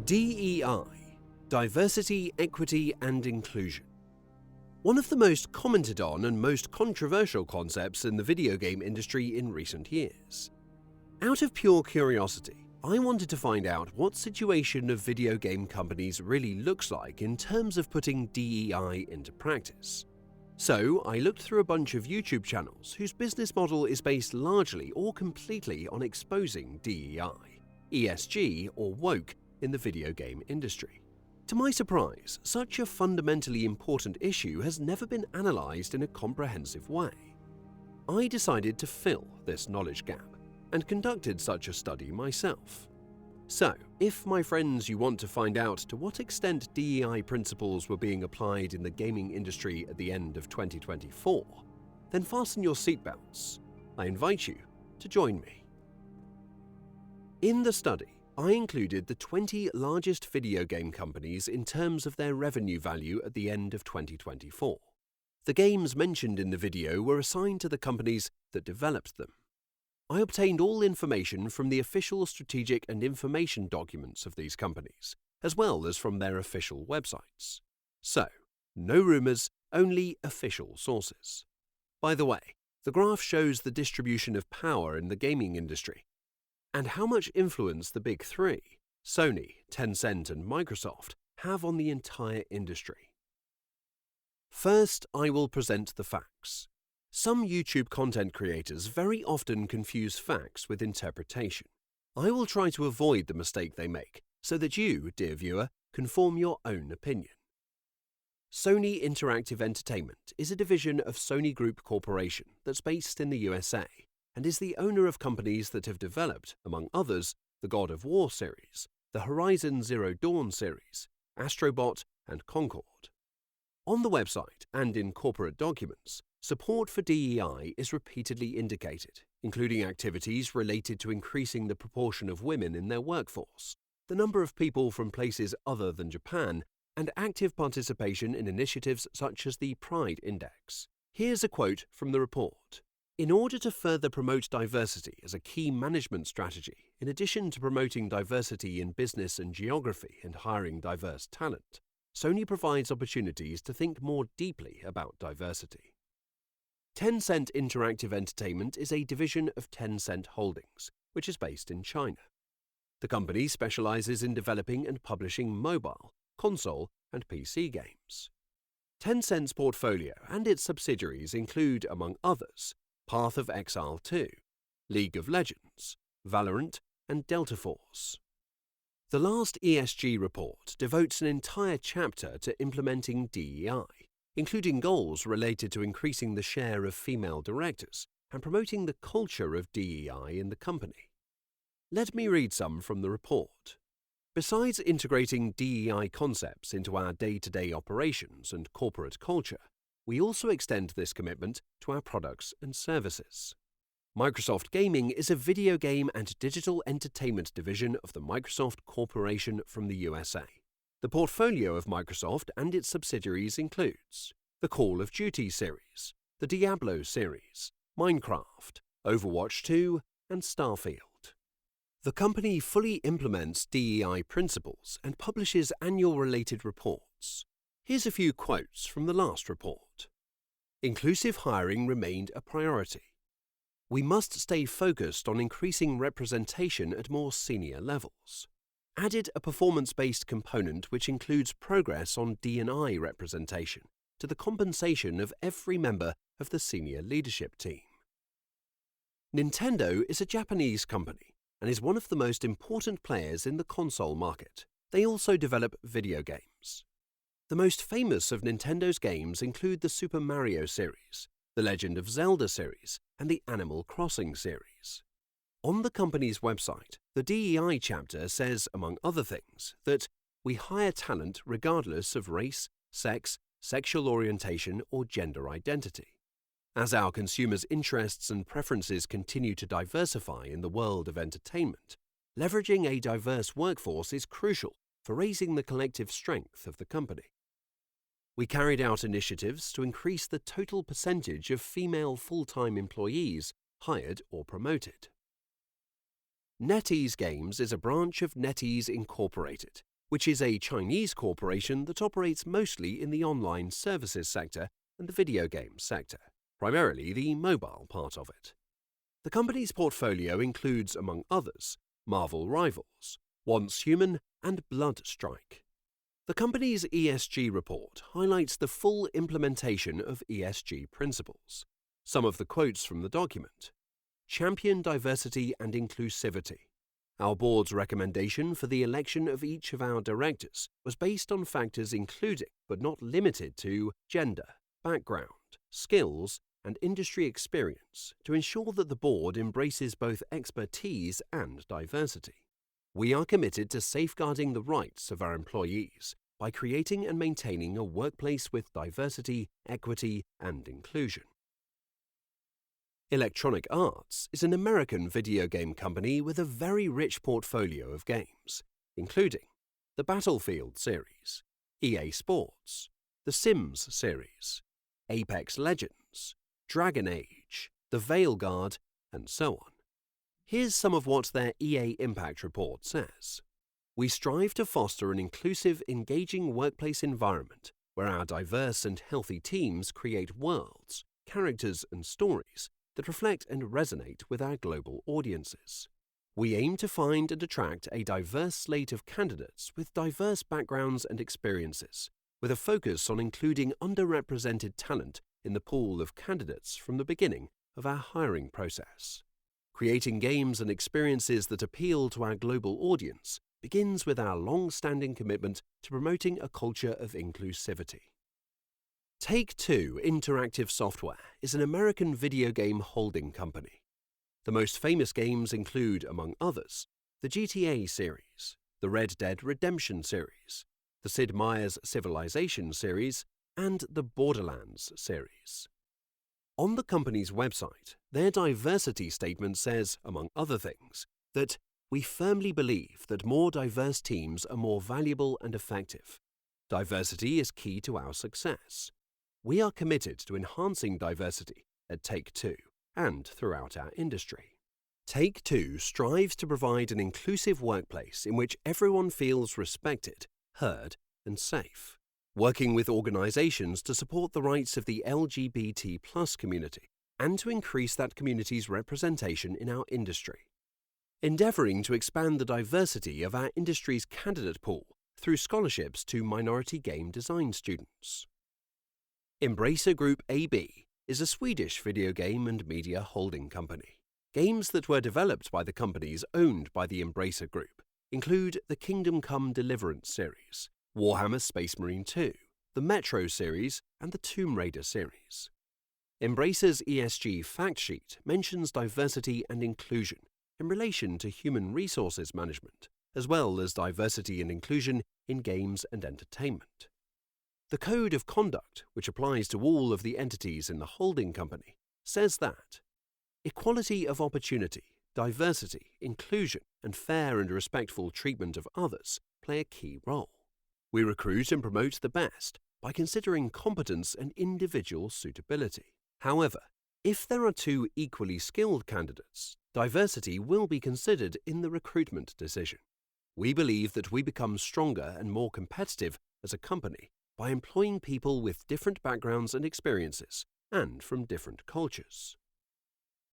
DEI – Diversity, Equity and Inclusion. One of the most commented on and most controversial concepts in the video game industry in recent years. Out of pure curiosity, I wanted to find out what situation of video game companies really looks like in terms of putting DEI into practice. So I looked through a bunch of YouTube channels whose business model is based largely or completely on exposing DEI, ESG or woke in the video game industry. To my surprise, such a fundamentally important issue has never been analysed in a comprehensive way. I decided to fill this knowledge gap and conducted such a study myself. So, if my friends you want to find out to what extent DEI principles were being applied in the gaming industry at the end of 2024, then fasten your seatbelts. I invite you to join me. In the study, I included the 20 largest video game companies in terms of their revenue value at the end of 2024. The games mentioned in the video were assigned to the companies that developed them. I obtained all information from the official strategic and information documents of these companies, as well as from their official websites. So, no rumours, only official sources. By the way, the graph shows the distribution of power in the gaming industry, and how much influence the big three, Sony, Tencent and Microsoft, have on the entire industry. First, I will present the facts. Some YouTube content creators very often confuse facts with interpretation. I will try to avoid the mistake they make, so that you, dear viewer, can form your own opinion. Sony Interactive Entertainment is a division of Sony Group Corporation that's based in the USA, and is the owner of companies that have developed, among others, the God of War series, the Horizon Zero Dawn series, Astrobot, and Concord. On the website and in corporate documents, support for DEI is repeatedly indicated, including activities related to increasing the proportion of women in their workforce, the number of people from places other than Japan, and active participation in initiatives such as the Pride Index. Here's a quote from the report. In order to further promote diversity as a key management strategy, in addition to promoting diversity in business and geography and hiring diverse talent, Sony provides opportunities to think more deeply about diversity. Tencent Interactive Entertainment is a division of Tencent Holdings, which is based in China. The company specializes in developing and publishing mobile, console, and PC games. Tencent's portfolio and its subsidiaries include, among others, Path of Exile 2, League of Legends, Valorant, and Delta Force. The last ESG report devotes an entire chapter to implementing DEI, including goals related to increasing the share of female directors and promoting the culture of DEI in the company. Let me read some from the report. Besides integrating DEI concepts into our day-to-day operations and corporate culture, we also extend this commitment to our products and services. Microsoft Gaming is a video game and digital entertainment division of the Microsoft Corporation from the USA. The portfolio of Microsoft and its subsidiaries includes the Call of Duty series, the Diablo series, Minecraft, Overwatch 2, and Starfield. The company fully implements DEI principles and publishes annual related reports. Here's a few quotes from the last report. Inclusive hiring remained a priority. We must stay focused on increasing representation at more senior levels. Added a performance-based component which includes progress on D&I representation to the compensation of every member of the senior leadership team. Nintendo is a Japanese company and is one of the most important players in the console market. They also develop video games. The most famous of Nintendo's games include the Super Mario series, the Legend of Zelda series, and the Animal Crossing series. On the company's website, the DEI chapter says, among other things, that we hire talent regardless of race, sex, sexual orientation, or gender identity. As our consumers' interests and preferences continue to diversify in the world of entertainment, leveraging a diverse workforce is crucial for raising the collective strength of the company. We carried out initiatives to increase the total percentage of female full-time employees hired or promoted. NetEase Games is a branch of NetEase Incorporated, which is a Chinese corporation that operates mostly in the online services sector and the video games sector, primarily the mobile part of it. The company's portfolio includes, among others, Marvel Rivals, Once Human, and Bloodstrike. The company's ESG report highlights the full implementation of ESG principles. Some of the quotes from the document: champion diversity and inclusivity. Our board's recommendation for the election of each of our directors was based on factors including, but not limited to, gender, background, skills, and industry experience to ensure that the board embraces both expertise and diversity. We are committed to safeguarding the rights of our employees by creating and maintaining a workplace with diversity, equity, and inclusion. Electronic Arts is an American video game company with a very rich portfolio of games, including the Battlefield series, EA Sports, the Sims series, Apex Legends, Dragon Age, The Veilguard, and so on. Here's some of what their EA Impact report says. We strive to foster an inclusive, engaging workplace environment where our diverse and healthy teams create worlds, characters, and stories that reflect and resonate with our global audiences. We aim to find and attract a diverse slate of candidates with diverse backgrounds and experiences, with a focus on including underrepresented talent in the pool of candidates from the beginning of our hiring process. Creating games and experiences that appeal to our global audience begins with our long-standing commitment to promoting a culture of inclusivity. Take-Two Interactive Software is an American video game holding company. The most famous games include, among others, the GTA series, the Red Dead Redemption series, the Sid Meier's Civilization series, and the Borderlands series. On the company's website, their diversity statement says, among other things, that we firmly believe that more diverse teams are more valuable and effective. Diversity is key to our success. We are committed to enhancing diversity at Take-Two and throughout our industry. Take-Two strives to provide an inclusive workplace in which everyone feels respected, heard, and safe, working with organizations to support the rights of the LGBT+ community and to increase that community's representation in our industry. Endeavoring to expand the diversity of our industry's candidate pool through scholarships to minority game design students. Embracer Group AB is a Swedish video game and media holding company. Games that were developed by the companies owned by the Embracer Group include the Kingdom Come Deliverance series, Warhammer Space Marine 2, the Metro series, and the Tomb Raider series. Embracer's ESG fact sheet mentions diversity and inclusion in relation to human resources management, as well as diversity and inclusion in games and entertainment. The Code of Conduct, which applies to all of the entities in the holding company, says that equality of opportunity, diversity, inclusion, and fair and respectful treatment of others play a key role. We recruit and promote the best by considering competence and individual suitability. However, if there are two equally skilled candidates, diversity will be considered in the recruitment decision. We believe that we become stronger and more competitive as a company by employing people with different backgrounds and experiences, and from different cultures.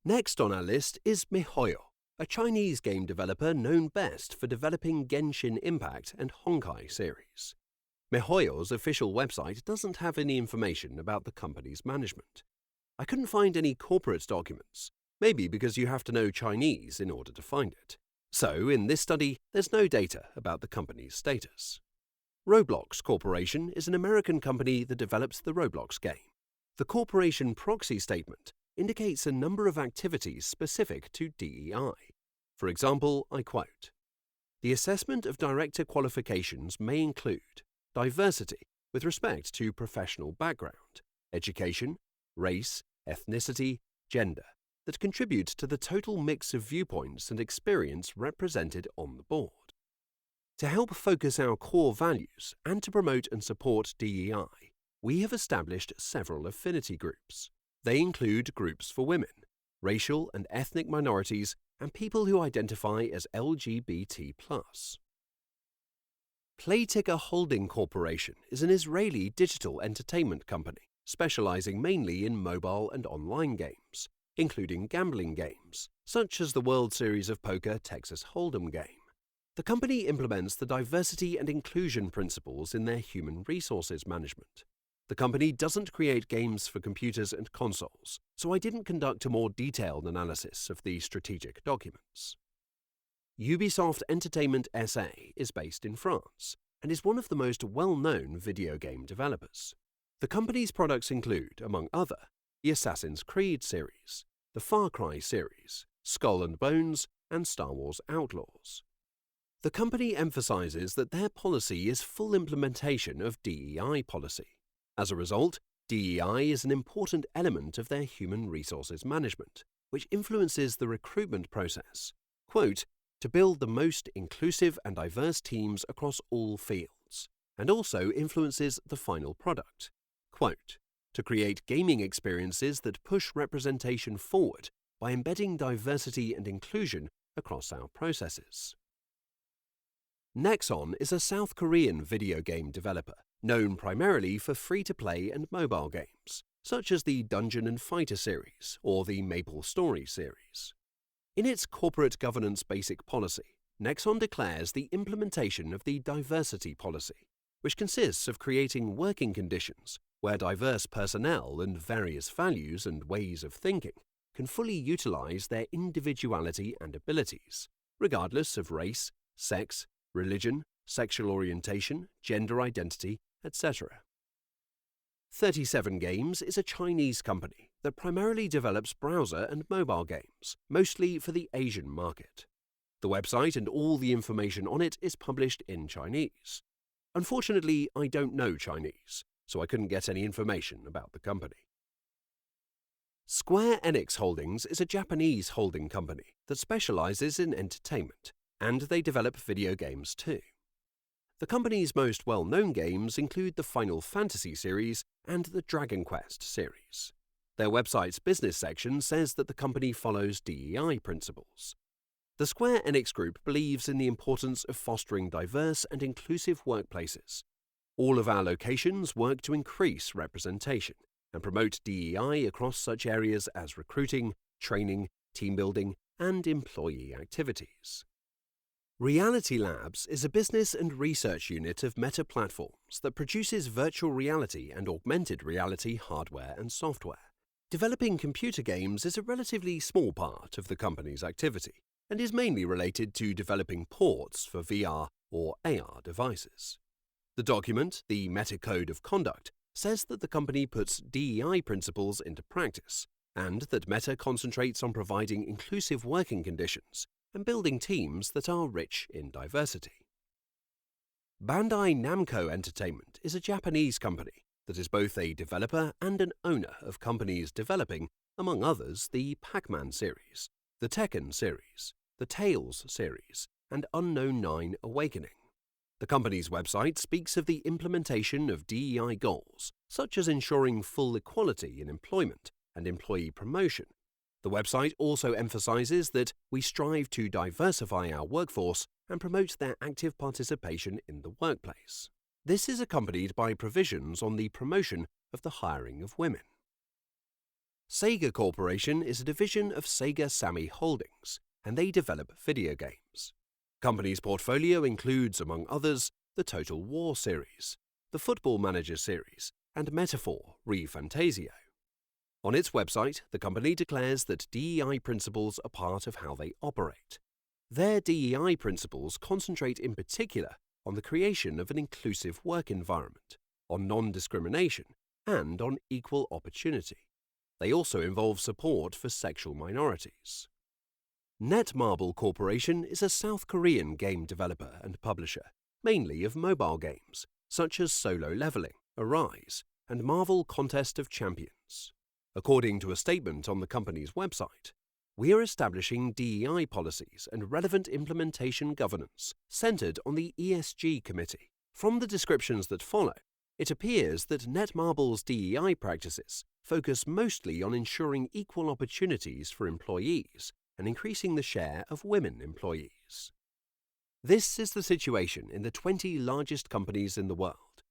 Next on our list is miHoYo, a Chinese game developer known best for developing Genshin Impact and Honkai series. miHoYo's official website doesn't have any information about the company's management. I couldn't find any corporate documents, maybe because you have to know Chinese in order to find it. So, in this study, there's no data about the company's status. Roblox Corporation is an American company that develops the Roblox game. The corporation proxy statement indicates a number of activities specific to DEI. For example, I quote, "The assessment of director qualifications may include diversity with respect to professional background, education, race, ethnicity, gender, that contribute to the total mix of viewpoints and experience represented on the board. To help focus our core values and to promote and support DEI, we have established several affinity groups. They include groups for women, racial and ethnic minorities, and people who identify as LGBT+. Playtika Holding Corporation is an Israeli digital entertainment company specializing mainly in mobile and online games, including gambling games, such as the World Series of Poker Texas Hold'em game. The company implements the diversity and inclusion principles in their human resources management. The company doesn't create games for computers and consoles, so I didn't conduct a more detailed analysis of the strategic documents. Ubisoft Entertainment SA is based in France and is one of the most well-known video game developers. The company's products include, among other, the Assassin's Creed series, the Far Cry series, Skull and Bones, and Star Wars Outlaws. The company emphasizes that their policy is full implementation of DEI policy. As a result, DEI is an important element of their human resources management, which influences the recruitment process. Quote, to build the most inclusive and diverse teams across all fields, and also influences the final product. Quote, to create gaming experiences that push representation forward by embedding diversity and inclusion across our processes. Nexon is a South Korean video game developer, known primarily for free-to-play and mobile games, such as the Dungeon and Fighter series or the Maple Story series. In its corporate governance basic policy, Nexon declares the implementation of the diversity policy, which consists of creating working conditions where diverse personnel and various values and ways of thinking can fully utilize their individuality and abilities, regardless of race, sex, religion, sexual orientation, gender identity, etc. 37 Games is a Chinese company that primarily develops browser and mobile games, mostly for the Asian market. The website and all the information on it is published in Chinese. Unfortunately, I don't know Chinese, so I couldn't get any information about the company. Square Enix Holdings is a Japanese holding company that specializes in entertainment, and they develop video games too. The company's most well-known games include the Final Fantasy series and the Dragon Quest series. Their website's business section says that the company follows DEI principles. The Square Enix Group believes in the importance of fostering diverse and inclusive workplaces. All of our locations work to increase representation and promote DEI across such areas as recruiting, training, team building, and employee activities. Reality Labs is a business and research unit of Meta Platforms that produces virtual reality and augmented reality hardware and software. Developing computer games is a relatively small part of the company's activity and is mainly related to developing ports for VR or AR devices. The document, the Meta Code of Conduct, says that the company puts DEI principles into practice and that Meta concentrates on providing inclusive working conditions and building teams that are rich in diversity. Bandai Namco Entertainment is a Japanese company that is both a developer and an owner of companies developing, among others, the Pac-Man series, the Tekken series, the Tales series, and Unknown 9 Awakening. The company's website speaks of the implementation of DEI goals, such as ensuring full equality in employment and employee promotion. The website also emphasizes that we strive to diversify our workforce and promote their active participation in the workplace. This is accompanied by provisions on the promotion of the hiring of women. Sega Corporation is a division of Sega Sammy Holdings, and they develop video games. The company's portfolio includes, among others, the Total War series, the Football Manager series, and Metaphor ReFantazio. On its website, the company declares that DEI principles are part of how they operate. Their DEI principles concentrate in particular on the creation of an inclusive work environment, on non-discrimination, and on equal opportunity. They also involve support for sexual minorities. Netmarble Corporation is a South Korean game developer and publisher, mainly of mobile games, such as Solo Leveling, Arise, and Marvel Contest of Champions. According to a statement on the company's website, we are establishing DEI policies and relevant implementation governance centered on the ESG committee. From the descriptions that follow, it appears that Netmarble's DEI practices focus mostly on ensuring equal opportunities for employees and increasing the share of women employees. This is the situation in the 20 largest companies in the world.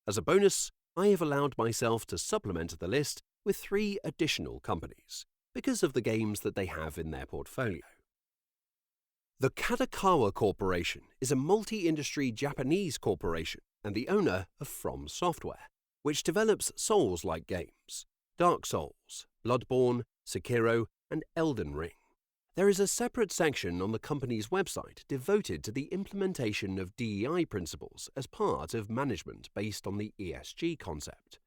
As a bonus, I have allowed myself to supplement the list with 3 additional companies, because of the games that they have in their portfolio. The Kadokawa Corporation is a multi-industry Japanese corporation and the owner of From Software, which develops Souls-like games: Dark Souls, Bloodborne, Sekiro, and Elden Ring. There is a separate section on the company's website devoted to the implementation of DEI principles as part of management based on the ESG concept.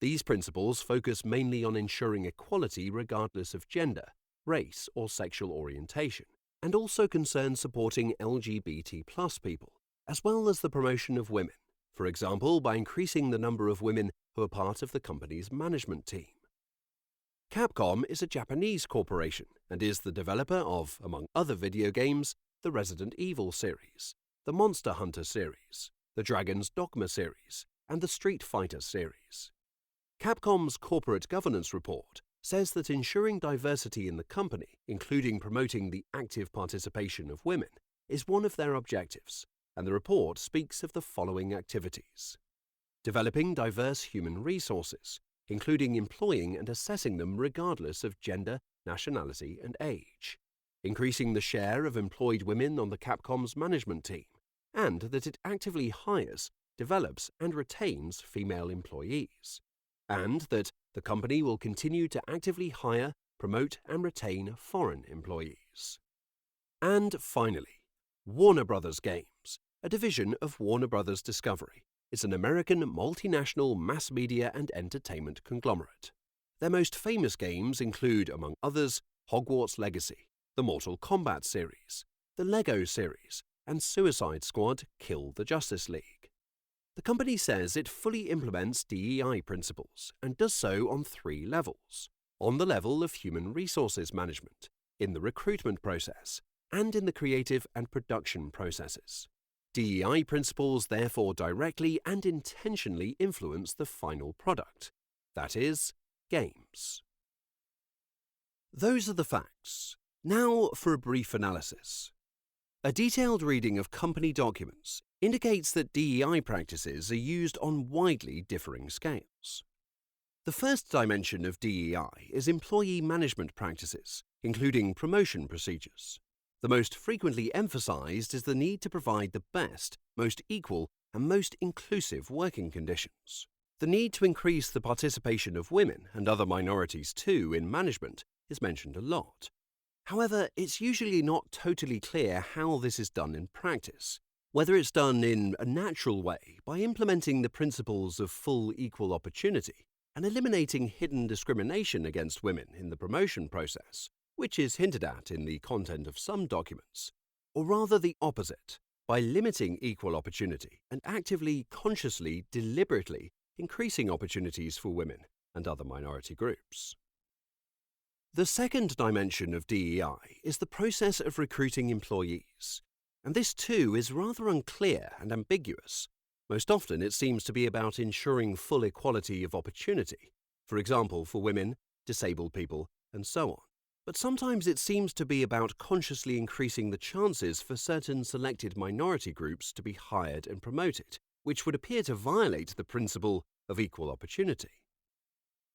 These principles focus mainly on ensuring equality regardless of gender, race, or sexual orientation, and also concern supporting LGBT+ people, as well as the promotion of women, for example by increasing the number of women who are part of the company's management team. Capcom is a Japanese corporation and is the developer of, among other video games, the Resident Evil series, the Monster Hunter series, the Dragon's Dogma series, and the Street Fighter series. Capcom's corporate governance report says that ensuring diversity in the company, including promoting the active participation of women, is one of their objectives, and the report speaks of the following activities: developing diverse human resources, including employing and assessing them regardless of gender, nationality, and age, increasing the share of employed women on the Capcom's management team, and that it actively hires, develops, and retains female employees, and that the company will continue to actively hire, promote, and retain foreign employees. And finally, Warner Bros. Games, a division of Warner Bros. Discovery, is an American multinational mass media and entertainment conglomerate. Their most famous games include, among others, Hogwarts Legacy, the Mortal Kombat series, the Lego series, and Suicide Squad: Kill the Justice League. The company says it fully implements DEI principles and does so on 3 levels: on the level of human resources management, in the recruitment process, and in the creative and production processes. DEI principles therefore directly and intentionally influence the final product, that is, games. Those are the facts. Now for a brief analysis. A detailed reading of company documents indicates that DEI practices are used on widely differing scales. The first dimension of DEI is employee management practices, including promotion procedures. The most frequently emphasized is the need to provide the best, most equal, and most inclusive working conditions. The need to increase the participation of women and other minorities too in management is mentioned a lot. However, it's usually not totally clear how this is done in practice, whether it's done in a natural way by implementing the principles of full equal opportunity and eliminating hidden discrimination against women in the promotion process, which is hinted at in the content of some documents, or rather the opposite, by limiting equal opportunity and actively, consciously, deliberately increasing opportunities for women and other minority groups. The second dimension of DEI is the process of recruiting employees, and this too is rather unclear and ambiguous. Most often it seems to be about ensuring full equality of opportunity, for example for women, disabled people, and so on. But sometimes it seems to be about consciously increasing the chances for certain selected minority groups to be hired and promoted, which would appear to violate the principle of equal opportunity.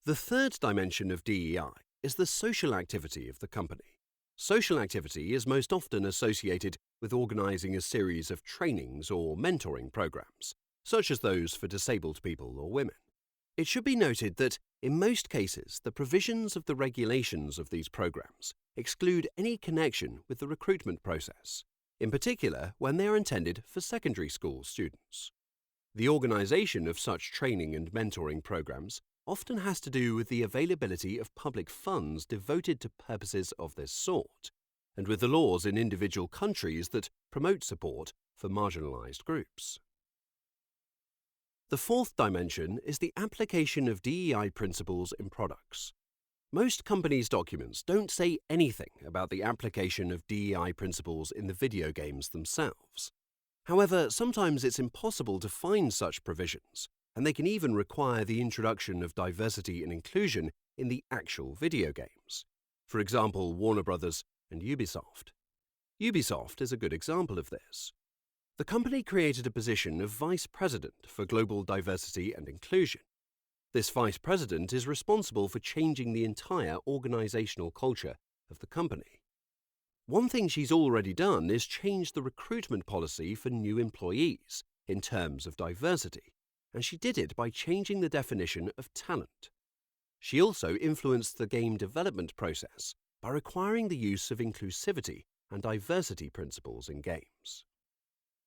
The third dimension of DEI is the social activity of the company. Social activity is most often associated with organizing a series of trainings or mentoring programs, such as those for disabled people or women. It should be noted that, in most cases, the provisions of the regulations of these programs exclude any connection with the recruitment process, in particular when they are intended for secondary school students. The organization of such training and mentoring programs often has to do with the availability of public funds devoted to purposes of this sort, and with the laws in individual countries that promote support for marginalized groups. The fourth dimension is the application of DEI principles in products. Most companies' documents don't say anything about the application of DEI principles in the video games themselves. However, sometimes it's impossible to find such provisions, and they can even require the introduction of diversity and inclusion in the actual video games. For example, Warner Bros. And Ubisoft. Ubisoft is a good example of this. the company created a position of Vice President for Global Diversity and Inclusion. This Vice President is responsible for changing the entire organizational culture of the company. One thing she's already done is change the recruitment policy for new employees in terms of diversity, and she did it by changing the definition of talent. She also influenced the game development process by requiring the use of inclusivity and diversity principles in games.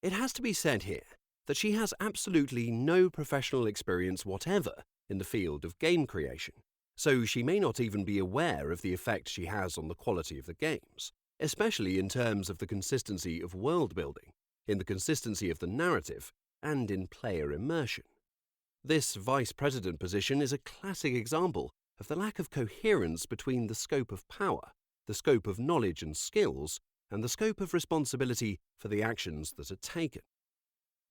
It has to be said here that she has absolutely no professional experience whatever in the field of game creation, so she may not even be aware of the effect she has on the quality of the games, especially in terms of the consistency of world building, in the consistency of the narrative, and in player immersion. This vice president position is a classic example of the lack of coherence between the scope of power, the scope of knowledge and skills, and the scope of responsibility for the actions that are taken.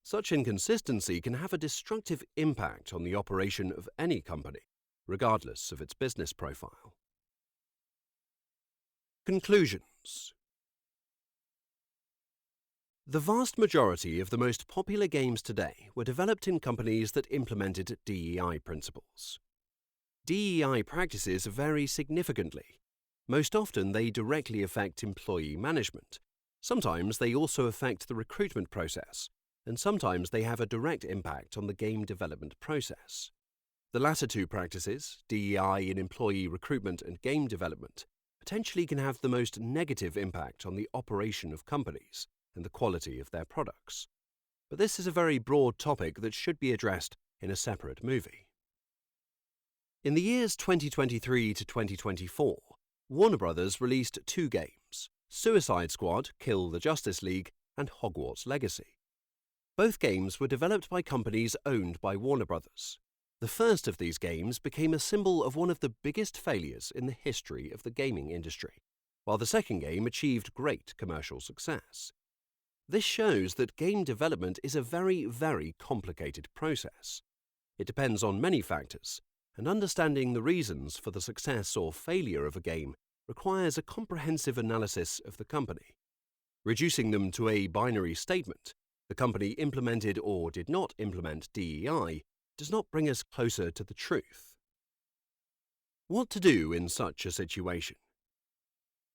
Such inconsistency can have a destructive impact on the operation of any company, regardless of its business profile. Conclusions. The vast majority of the most popular games today were developed in companies that implemented DEI principles. DEI practices vary significantly. Most often they directly affect employee management. Sometimes they also affect the recruitment process, and sometimes they have a direct impact on the game development process. The latter two practices, DEI in employee recruitment and game development, potentially can have the most negative impact on the operation of companies and the quality of their products. But this is a very broad topic that should be addressed in a separate movie. In the years 2023 to 2024, Warner Bros. Released two games, Suicide Squad: Kill the Justice League and Hogwarts Legacy. Both games were developed by companies owned by Warner Bros. The first of these games became a symbol of one of the biggest failures in the history of the gaming industry, while the second game achieved great commercial success. This shows that game development is a very, very complicated process. It depends on many factors, and understanding the reasons for the success or failure of a game requires a comprehensive analysis of the company. Reducing them to a binary statement, the company implemented or did not implement DEI, does not bring us closer to the truth. What to do in such a situation?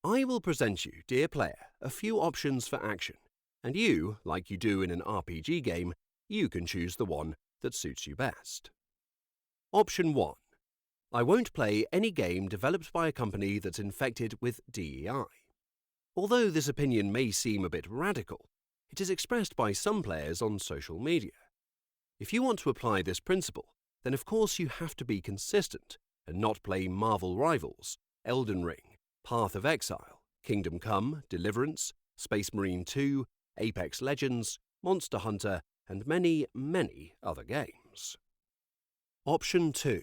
I will present you, dear player, a few options for action, and you, like you do in an RPG game, you can choose the one that suits you best. Option 1. I won't play any game developed by a company that's infected with DEI. Although this opinion may seem a bit radical, it is expressed by some players on social media. If you want to apply this principle, then of course you have to be consistent and not play Marvel Rivals, Elden Ring, Path of Exile, Kingdom Come, Deliverance, Space Marine 2, Apex Legends, Monster Hunter, and many, many other games. Option 2.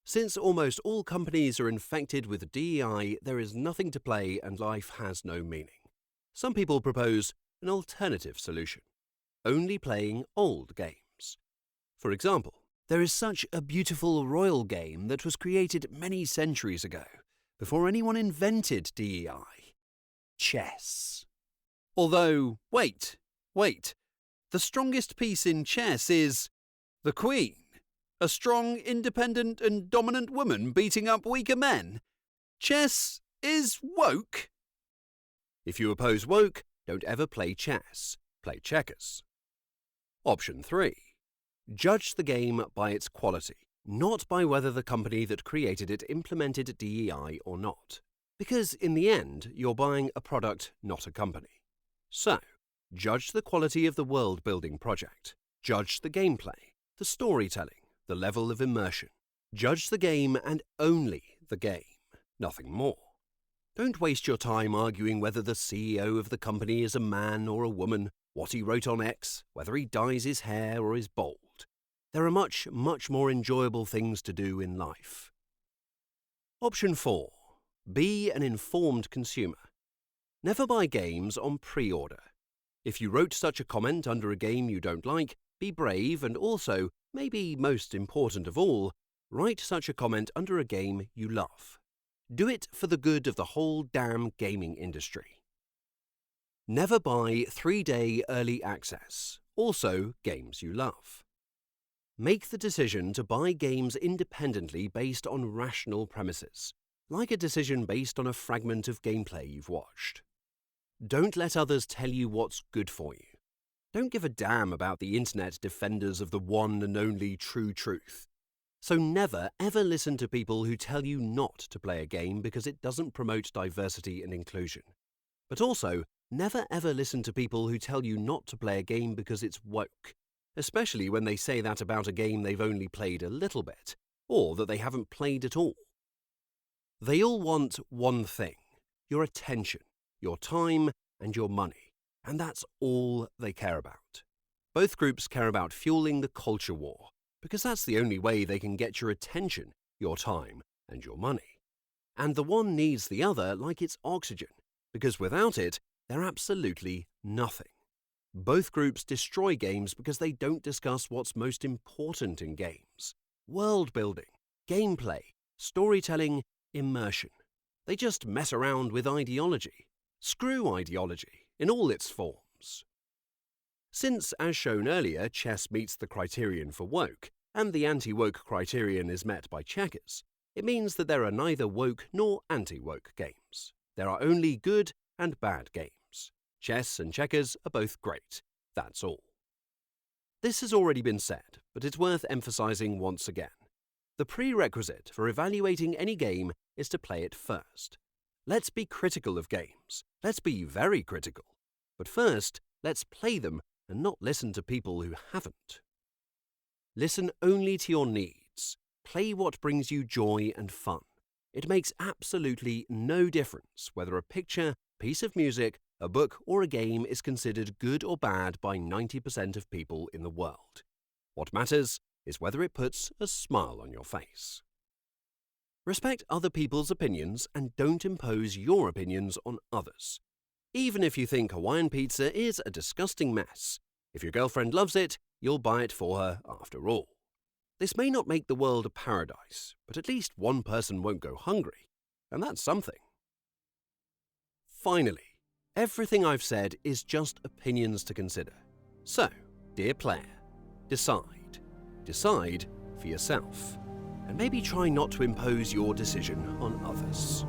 Since almost all companies are infected with DEI, there is nothing to play and life has no meaning. Some people propose an alternative solution, only playing old games. For example, there is such a beautiful royal game that was created many centuries ago, before anyone invented DEI. Chess. Although, wait. The strongest piece in chess is the Queen. A strong, independent and dominant woman beating up weaker men. Chess is woke. If you oppose woke, don't ever play chess. Play checkers. Option 3. Judge the game by its quality, not by whether the company that created it implemented DEI or not. Because in the end, you're buying a product, not a company. So, judge the quality of the world-building project. Judge the gameplay, the storytelling, the level of immersion. Judge the game and only the game, nothing more. Don't waste your time arguing whether the CEO of the company is a man or a woman, what he wrote on X, whether he dyes his hair or is bald. There are much, much more enjoyable things to do in life. Option 4. Be an informed consumer. Never buy games on pre-order. If you wrote such a comment under a game you don't like, be brave and also, maybe most important of all, write such a comment under a game you love. Do it for the good of the whole damn gaming industry. Never buy 3-day early access, also games you love. Make the decision to buy games independently based on rational premises, like a decision based on a fragment of gameplay you've watched. Don't let others tell you what's good for you. Don't give a damn about the internet defenders of the one and only true truth. So never ever listen to people who tell you not to play a game because it doesn't promote diversity and inclusion. But also, never ever listen to people who tell you not to play a game because it's woke, especially when they say that about a game they've only played a little bit, or that they haven't played at all. They all want one thing: your attention, your time, and your money, and that's all they care about. Both groups care about fueling the culture war, because that's the only way they can get your attention, your time, and your money. And the one needs the other like it's oxygen, because without it, they're absolutely nothing. Both groups destroy games because they don't discuss what's most important in games: world building, gameplay, storytelling, immersion. They just mess around with ideology. Screw ideology in all its forms. Since, as shown earlier, chess meets the criterion for woke, and the anti-woke criterion is met by checkers, it means that there are neither woke nor anti-woke games. There are only good and bad games. Chess and checkers are both great. That's all. This has already been said, but it's worth emphasizing once again. The prerequisite for evaluating any game is to play it first. Let's be critical of games. Let's be very critical. But first, let's play them and not listen to people who haven't. Listen only to your needs. Play what brings you joy and fun. It makes absolutely no difference whether a picture, piece of music, a book, or a game is considered good or bad by 90% of people in the world. What matters is whether it puts a smile on your face. Respect other people's opinions and don't impose your opinions on others. Even if you think Hawaiian pizza is a disgusting mess, if your girlfriend loves it, you'll buy it for her after all. This may not make the world a paradise, but at least one person won't go hungry, and that's something. Finally, everything I've said is just opinions to consider. So, dear player, decide. Decide for yourself. And maybe try not to impose your decision on others.